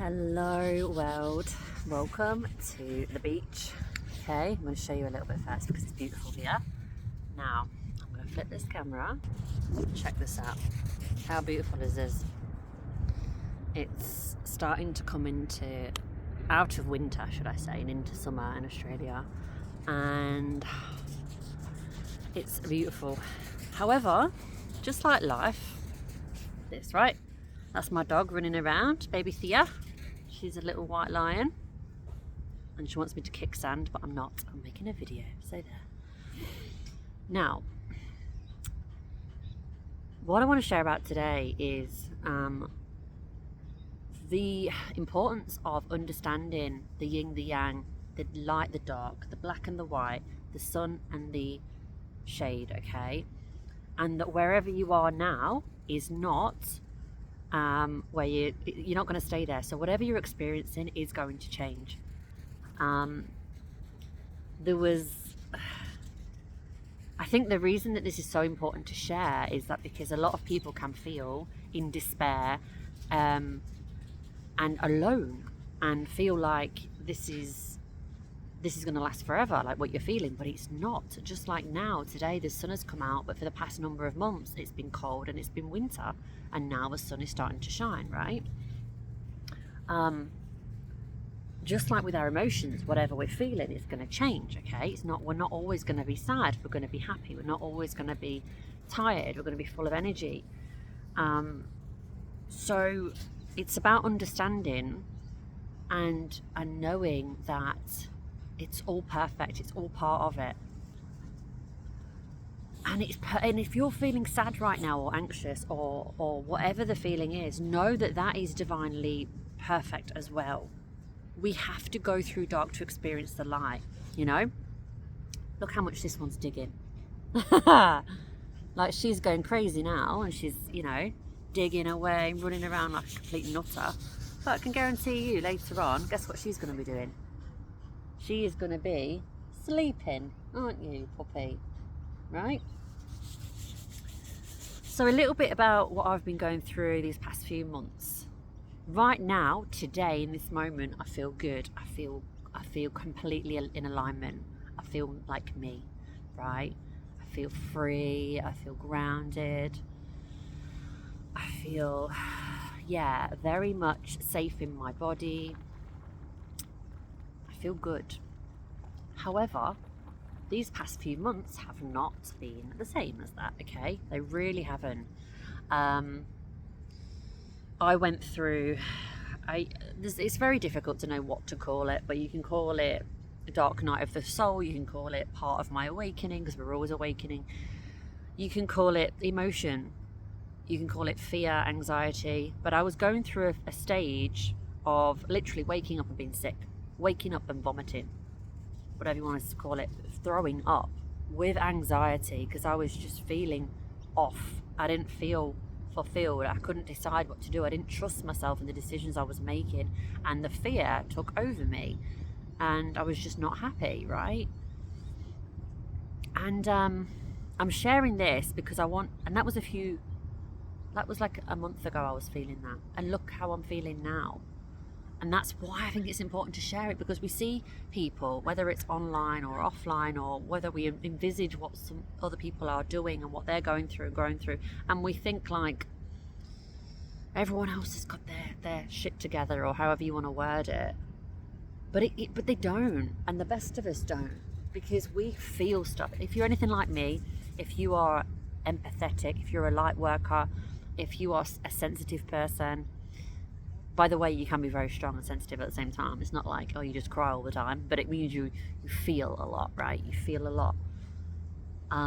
Hello world, welcome to the beach. Okay, I'm going to show you a little bit first because it's beautiful here. Now, I'm going to flip this camera. Check this out. How beautiful is this? It's starting to come out of winter, should I say, and into summer in Australia. And it's beautiful. However, just like life, that's my dog running around, baby Thea. She's a little white lion and she wants me to kick sand, but I'm not. I'm making a video, so there. Now, what I want to share about today is the importance of understanding the yin, the yang, the light, the dark, the black and the white, the sun and the shade, okay? And that wherever you are now is not where you're not going to stay there. So whatever you're experiencing is going to change. I think the reason that this is so important to share is that because a lot of people can feel in despair and alone and feel like this is going to last forever, like what you're feeling, but it's not. Just like now, today the sun has come out, but for the past number of months it's been cold and it's been winter, and now the sun is starting to shine, right? Just like with our emotions, whatever we're feeling is going to change, okay? We're not always going to be sad, we're going to be happy, we're not always going to be tired, we're going to be full of energy. So it's about understanding and knowing that it's all perfect, it's all part of it. And if you're feeling sad right now or anxious or whatever the feeling is, know that that is divinely perfect as well. We have to go through dark to experience the light, you know? Look how much this one's digging. Like, she's going crazy now and she's, digging away, running around like a complete nutter. But I can guarantee you later on, guess what she's going to be doing? She is going to be sleeping, aren't you, puppy? Right? So a little bit about what I've been going through these past few months. Right now, today, in this moment, I feel good. I feel completely in alignment. I feel like me, right? I feel free. I feel grounded. I feel, very much safe in my body. I feel good. However, these past few months have not been the same as that, okay? They really haven't. I went through, it's very difficult to know what to call it, but you can call it a dark night of the soul, you can call it part of my awakening, because we're always awakening. You can call it emotion, you can call it fear, anxiety, but I was going through a stage of literally waking up and being sick, waking up and vomiting, whatever you want to call it, throwing up with anxiety because I was just feeling off. I didn't feel fulfilled. I couldn't decide what to do. I didn't trust myself in the decisions I was making, and the fear took over me and I was just not happy, right? And I'm sharing this because and that was like a month ago I was feeling that, and look how I'm feeling now. And that's why I think it's important to share it, because we see people, whether it's online or offline, or whether we envisage what some other people are doing and what they're going through, and we think like everyone else has got their shit together, or however you want to word it. But they don't, and the best of us don't, because we feel stuff. If you're anything like me, if you are empathetic, if you're a light worker, if you are a sensitive person, by the way, you can be very strong and sensitive at the same time. It's not like, you just cry all the time, but it means you feel a lot, right? You feel a lot. Where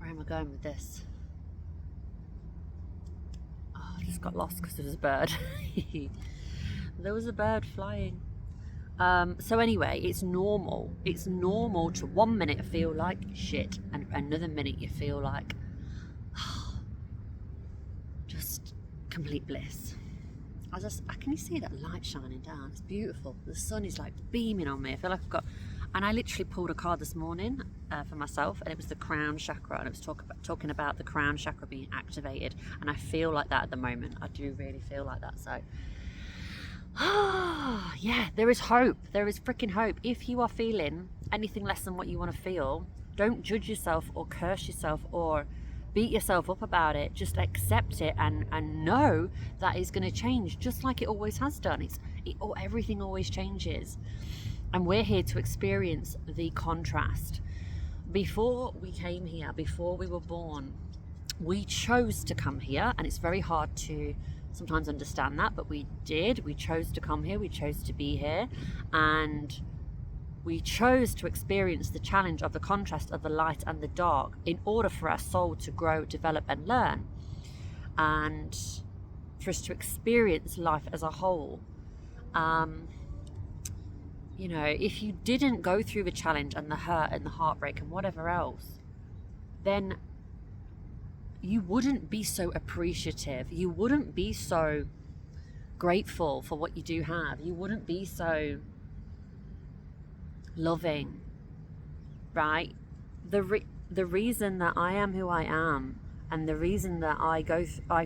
am I going with this? Oh, I just got lost because there was a bird. There was a bird flying. So anyway, it's normal. It's normal to 1 minute feel like shit, and another minute you feel like just complete bliss. Can you see that light shining down? It's beautiful. The sun is like beaming on me. I feel like And I literally pulled a card this morning for myself, and it was the crown chakra, and it was talking about the crown chakra being activated. And I feel like that at the moment. I do really feel like that. So, yeah, there is hope. There is freaking hope. If you are feeling anything less than what you want to feel, don't judge yourself or curse yourself or beat yourself up about it. Just accept it and know that it's going to change, just like it always has done. Everything always changes. And we're here to experience the contrast. Before we came here, before we were born, we chose to come here, and it's very hard to sometimes understand that, but we did. We chose to come here, we chose to be here, and we chose to experience the challenge of the contrast of the light and the dark in order for our soul to grow, develop, and learn, and for us to experience life as a whole. You know, if you didn't go through the challenge and the hurt and the heartbreak and whatever else, then you wouldn't be so appreciative. You wouldn't be so grateful for what you do have. You wouldn't be so loving, right? The reason that I am who I am, and the reason that I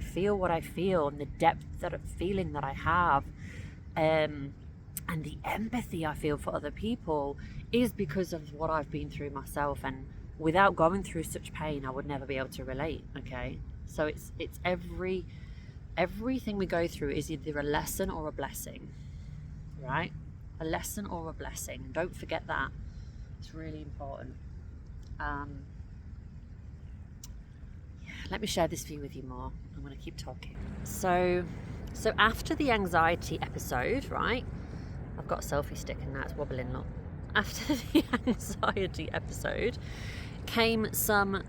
feel what I feel, and the depth of feeling that I have, and the empathy I feel for other people, is because of what I've been through myself. And without going through such pain, I would never be able to relate. Okay, so it's everything we go through is either a lesson or a blessing, right? A lesson or a blessing. Don't forget that. It's really important. Let me share this view with you more. I'm going to keep talking. So after the anxiety episode, right? I've got a selfie stick and now it's wobbling. Look. After the anxiety episode came some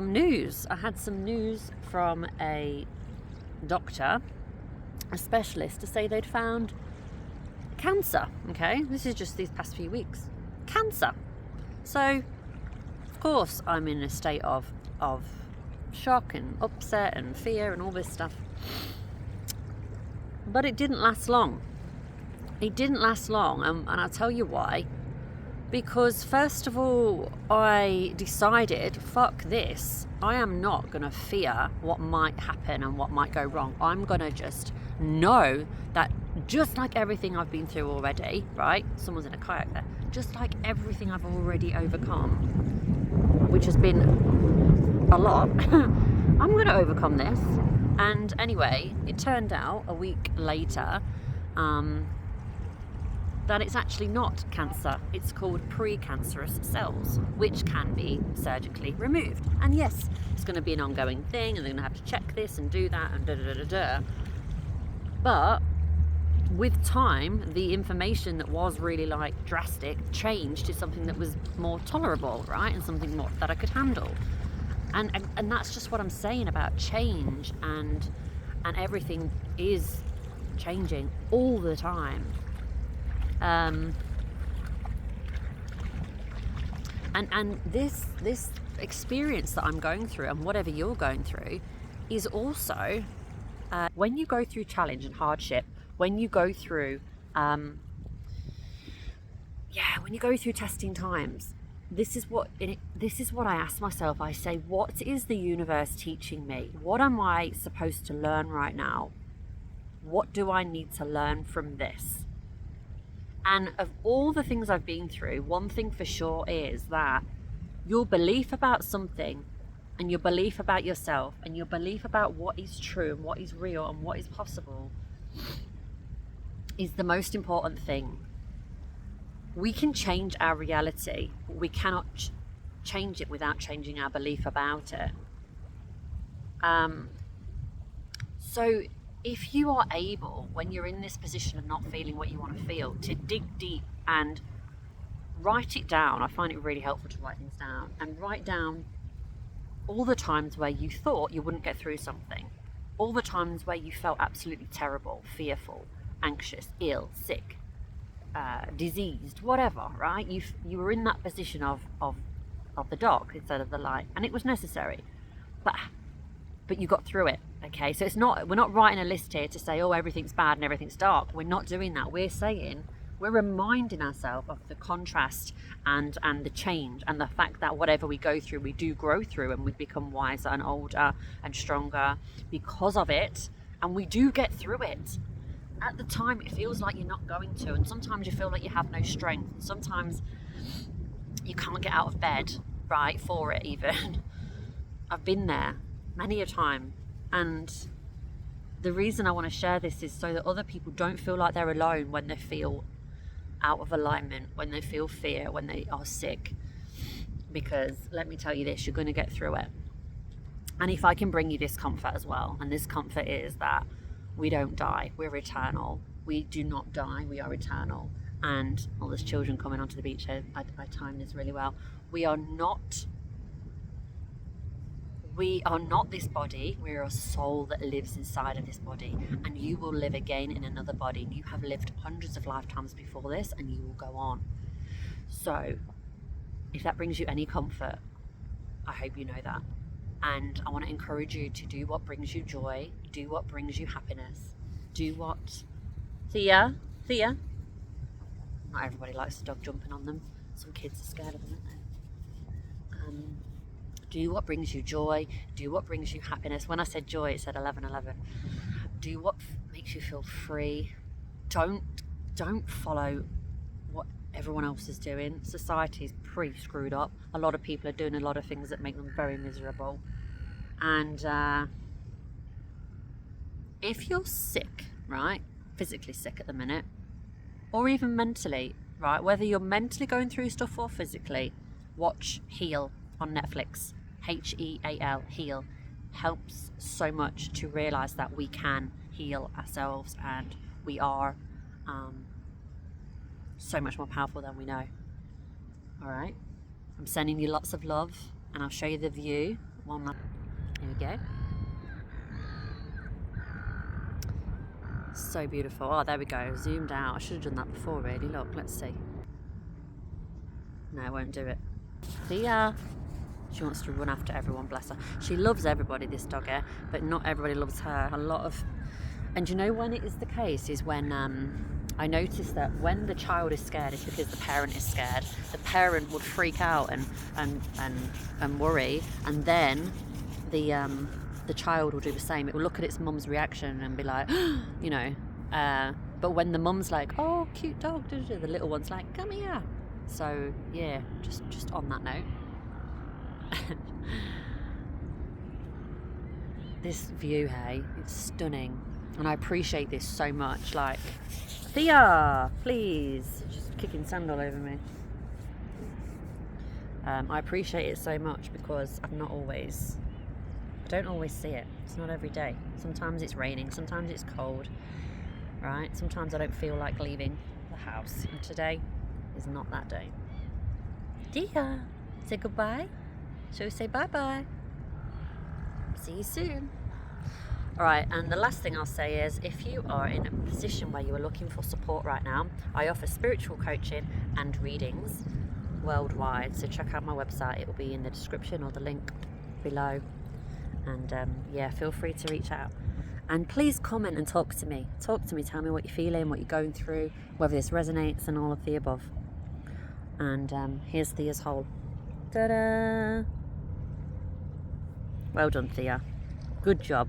news. I had some news from a doctor, a specialist, to say they'd found cancer. Okay, this is just these past few weeks. Cancer. So, of course, I'm in a state of shock and upset and fear and all this stuff. But it didn't last long. It didn't last long, and I'll tell you why. Because first of all, I decided, fuck this. I am not going to fear what might happen and what might go wrong. I'm going to just know that just like everything I've been through already, right? Someone's in a kayak there. Just like everything I've already overcome, which has been a lot, I'm going to overcome this. And anyway, it turned out a week later that it's actually not cancer. It's called precancerous cells, which can be surgically removed. And yes, it's going to be an ongoing thing, and they're going to have to check this and do that and da-da-da-da-da. But with time, the information that was really like drastic changed to something that was more tolerable, right? And something more that I could handle. And that's just what I'm saying about change, and everything is changing all the time. And this experience that I'm going through, and whatever you're going through, is also when you go through challenge and hardship, when you go through when you go through testing times, this is what I ask myself. I say, what is the universe teaching me? What am I supposed to learn right now? What do I need to learn from this? And of all the things I've been through, one thing for sure is that your belief about something, and your belief about yourself, and your belief about what is true and what is real and what is possible is the most important thing. We can change our reality, but we cannot change it without changing our belief about it. So if you are able, when you're in this position of not feeling what you want to feel, to dig deep and write it down. I find it really helpful to write things down, and write down all the times where you thought you wouldn't get through something, all the times where you felt absolutely terrible, fearful, anxious, ill, sick, diseased, whatever, right? You were in that position of the dark instead of the light, and it was necessary, but you got through it. Okay, so we're not writing a list here to say, oh, everything's bad and everything's dark. We're not doing that. We're saying, We're reminding ourselves of the contrast and the change, and the fact that whatever we go through, we do grow through, and we become wiser and older and stronger because of it, and we do get through it. At the time, it feels like you're not going to, and sometimes you feel like you have no strength, and sometimes you can't get out of bed, right, for it even. I've been there many a time, and the reason I want to share this is so that other people don't feel like they're alone when they feel out of alignment, when they feel fear, when they are sick. Because let me tell you this, you're going to get through it. And if I can bring you this comfort as well, and this comfort is that we don't die, we're eternal. We do not die, we are eternal. And there's children coming onto the beach here. I timed this really well. We are not this body. We're a soul that lives inside of this body, and you will live again in another body. You have lived hundreds of lifetimes before this, and you will go on. So if that brings you any comfort, I hope you know that. And I want to encourage you to do what brings you joy, do what brings you happiness, do what Thea, not everybody likes the dog jumping on them. Some kids are scared of them, aren't they? Do what brings you joy, do what brings you happiness. When I said joy, it said 11:11. Do what makes you feel free. Don't follow what everyone else is doing. Society is pretty screwed up. A lot of people are doing a lot of things that make them very miserable. And if you're sick, right, physically sick at the minute, or even mentally, right, whether you're mentally going through stuff or physically, watch Heal on Netflix. HEAL, Heal. Helps so much to realise that we can heal ourselves, and we are so much more powerful than we know. Alright, I'm sending you lots of love, and I'll show you the view. Here we go. So beautiful. Oh, there we go, zoomed out. I should have done that before really. Look, let's see. No, I won't do it. Thea. She wants to run after everyone, bless her. She loves everybody, this doggy, but not everybody loves her. And you know when it is the case is when I noticed that when the child is scared, it's because the parent is scared. The parent would freak out and worry, and then the child will do the same. It will look at its mum's reaction and be like, you know. But when the mum's like, oh, cute dog, the little one's like, come here. So yeah, just on that note. This view, hey, it's stunning, and I appreciate this so much. Like, Thea, please, just kicking sand all over me. I appreciate it so much because I don't always see it. It's not every day. Sometimes it's raining, sometimes it's cold, right? Sometimes I don't feel like leaving the house, and today is not that day. Thea, say goodbye. Shall we say bye-bye? See you soon. Alright, and the last thing I'll say is, if you are in a position where you are looking for support right now, I offer spiritual coaching and readings worldwide. So check out my website. It will be in the description or the link below. And yeah, feel free to reach out. And please comment and talk to me. Talk to me, tell me what you're feeling, what you're going through, whether this resonates, and all of the above. And here's Thea's hole. Ta-da! Well done, Thea. Good job.